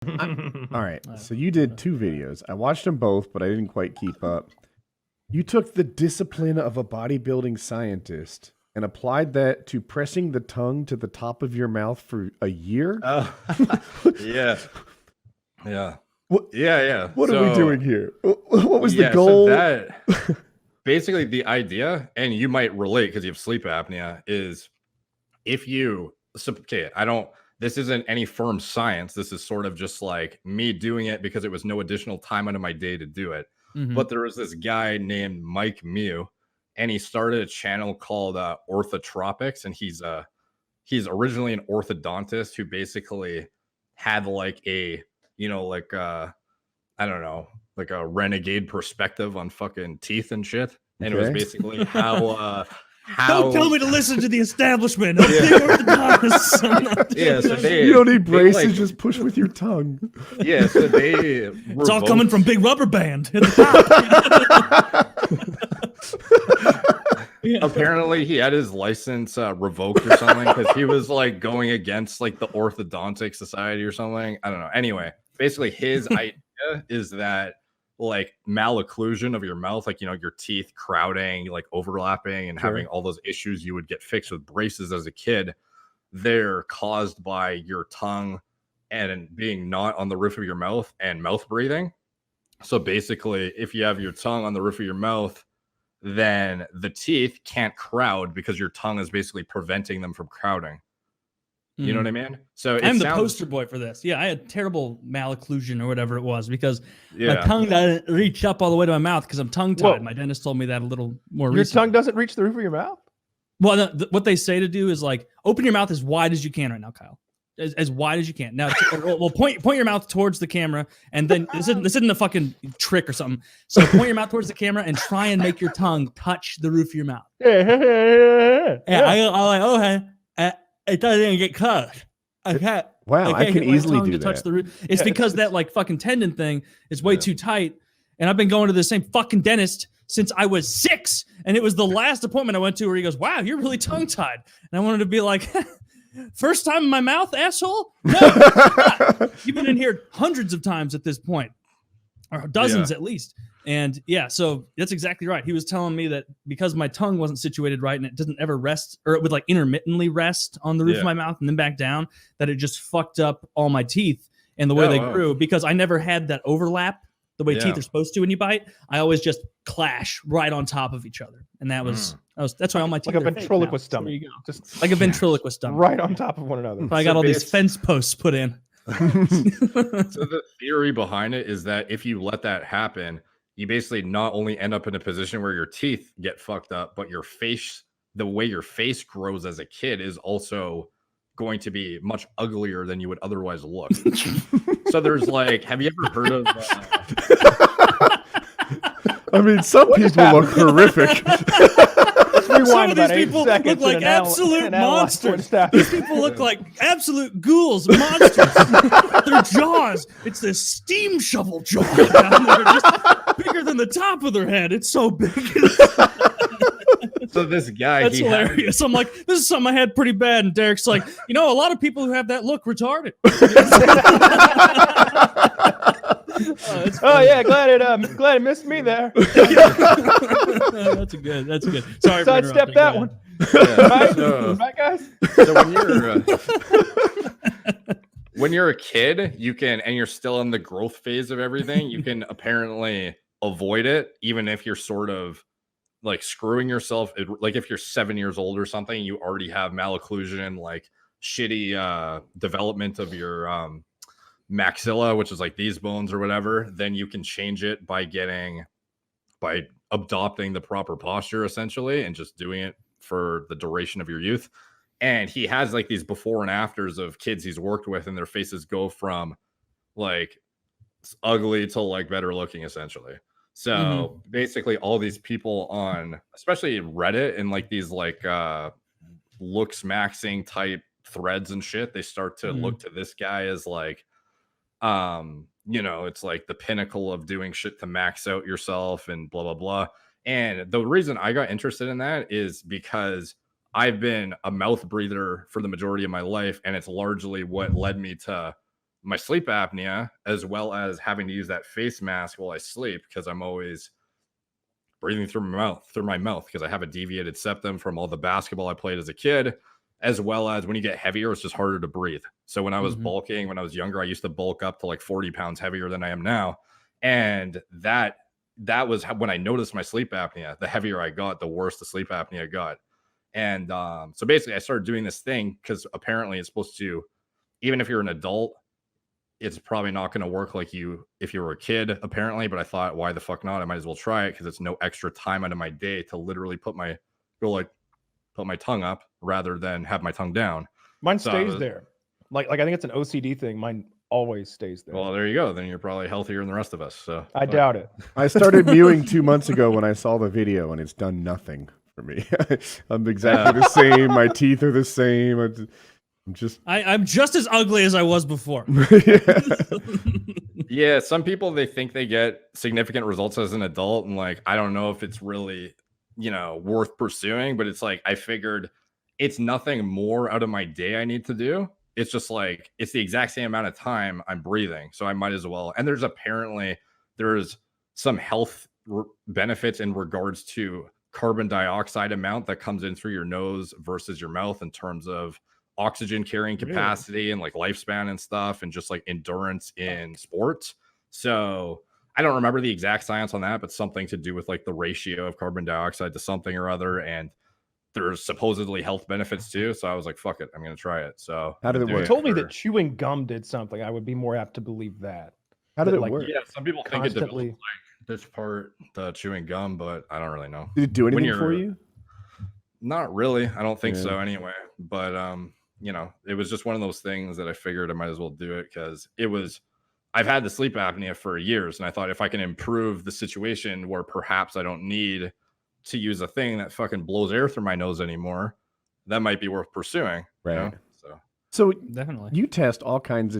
All right, so you did 2 videos. I watched them both, but I didn't quite keep up. You took the discipline of a bodybuilding scientist and applied that to pressing the tongue to the top of your mouth for a year? Oh, yeah. Yeah. What, Yeah. What are we doing here? What was the goal? So that, basically the idea, and you might relate because you have sleep apnea, is if you, okay, this isn't any firm science. This is sort of just like me doing it because it was no additional time out of my day to do it. But there was this guy named Mike Mew, and he started a channel called Orthotropics, and he's originally an orthodontist who basically had like a, I don't know, like a renegade perspective on fucking teeth and shit. And it was basically how don't tell me to listen to the establishment. I'm big orthodontists. Yeah, so you don't need braces, just push with your tongue. Yeah, so they it's all coming from Big Rubber Band at the top. Yeah. Apparently he had his license revoked or something because he was like going against like the Orthodontic Society or something. I don't know. Anyway, basically his idea is that like malocclusion of your mouth, like, your teeth crowding, like overlapping and having all those issues you would get fixed with braces as a kid, they're caused by your tongue and being not on the roof of your mouth and mouth breathing. So basically, if you have your tongue on the roof of your mouth, then the teeth can't crowd because your tongue is basically preventing them from crowding. You know what I mean? So I'm the poster boy for this. Yeah, I had terrible malocclusion or whatever it was because my tongue doesn't reach up all the way to my mouth because I'm tongue-tied. My dentist told me that a little more recently. Your tongue doesn't reach the roof of your mouth? Well, what they say to do is like open your mouth as wide as you can right now, Kyle. As wide as you can. Now, well, point your mouth towards the camera, and then this isn't a fucking trick or something. So point your mouth towards the camera and try and make your tongue touch the roof of your mouth. Yeah, okay. It doesn't get cut. I can't. Wow, I can easily do that. Touch the roof. It's because that like fucking tendon thing is way too tight, and I've been going to the same fucking dentist since I was 6, and it was the last appointment I went to where he goes, "Wow, you're really tongue tied," and I wanted to be like. First time in my mouth, asshole? No, you've been in here hundreds of times at this point, or dozens at least. And yeah, so that's exactly right. He was telling me that because my tongue wasn't situated right and it doesn't ever rest, or it would like intermittently rest on the roof of my mouth and then back down, that it just fucked up all my teeth and the way they grew because I never had that overlap the way teeth are supposed to when you bite. I always just clash right on top of each other. And that's why all my teeth like a ventriloquist stomach. There you go. Just like a ventriloquist stomach. Right on top of one another. I got all these fence posts put in. So the theory behind it is that if you let that happen, you basically not only end up in a position where your teeth get fucked up, but your face, the way your face grows as a kid is also going to be much uglier than you would otherwise look. So there's like, have you ever heard of... I mean, some people look horrific. Some of these people look like absolute monsters. These people look like absolute ghouls, monsters. Their jaws, it's this steam shovel jaw down there, just bigger than the top of their head. It's so big. So this guy, that's hilarious. I'm like, this is something I had pretty bad. And Derek's like, a lot of people who have that look retarded. Yeah, glad it missed me there. That's good. Sorry, sidestep that one. Right, guys. So when you're a kid, you can, and you're still in the growth phase of everything, you can apparently avoid it, even if you're sort of like screwing yourself. Like if you're 7 years old or something, you already have malocclusion, like shitty development of your maxilla, which is like these bones or whatever, then you can change it by adopting the proper posture essentially and just doing it for the duration of your youth. And he has like these before and afters of kids he's worked with, and their faces go from like ugly to like better looking essentially. So basically all these people on especially Reddit and like these like looks maxing type threads and shit, they start to look to this guy as like it's like the pinnacle of doing shit to max out yourself and blah blah blah. And the reason I got interested in that is because I've been a mouth breather for the majority of my life, and it's largely what led me to my sleep apnea, as well as having to use that face mask while I sleep because I'm always breathing through my mouth because I have a deviated septum from all the basketball I played as a kid, as well as when you get heavier, it's just harder to breathe. So when I was bulking, when I was younger, I used to bulk up to like 40 pounds heavier than I am now. And that was when I noticed my sleep apnea. The heavier I got, the worse the sleep apnea got. And so basically I started doing this thing because apparently it's supposed to, even if you're an adult, it's probably not going to work like if you were a kid, apparently. But I thought, why the fuck not? I might as well try it because it's no extra time out of my day to literally put my tongue up rather than have my tongue down. Mine stays there. Like I think it's an OCD thing. Mine always stays there. Well, there you go. Then you're probably healthier than the rest of us. So I doubt it. I started mewing 2 months ago when I saw the video, and it's done nothing for me. I'm exactly the same. My teeth are the same. I'm just as ugly as I was before. Yeah, some people, they think they get significant results as an adult, and like I don't know if it's really worth pursuing, but it's like I figured it's nothing more out of my day I need to do. It's just like it's the exact same amount of time I'm breathing, so I might as well. And there's some health benefits in regards to carbon dioxide amount that comes in through your nose versus your mouth in terms of oxygen carrying capacity and like lifespan and stuff, and just like endurance in sports. So I don't remember the exact science on that, but something to do with like the ratio of carbon dioxide to something or other. And there's supposedly health benefits too. So I was like, fuck it, I'm going to try it. So how did it work? You told me that chewing gum did something. I would be more apt to believe that. How did it work? Yeah, some people think it developed like this part, the chewing gum, but I don't really know. Did it do anything for you? Not really. I don't think so anyway. But it was just one of those things that I figured I might as well do it because I've had the sleep apnea for years, and I thought if I can improve the situation where perhaps I don't need to use a thing that fucking blows air through my nose anymore, that might be worth pursuing. Right. So So definitely. you test all kinds of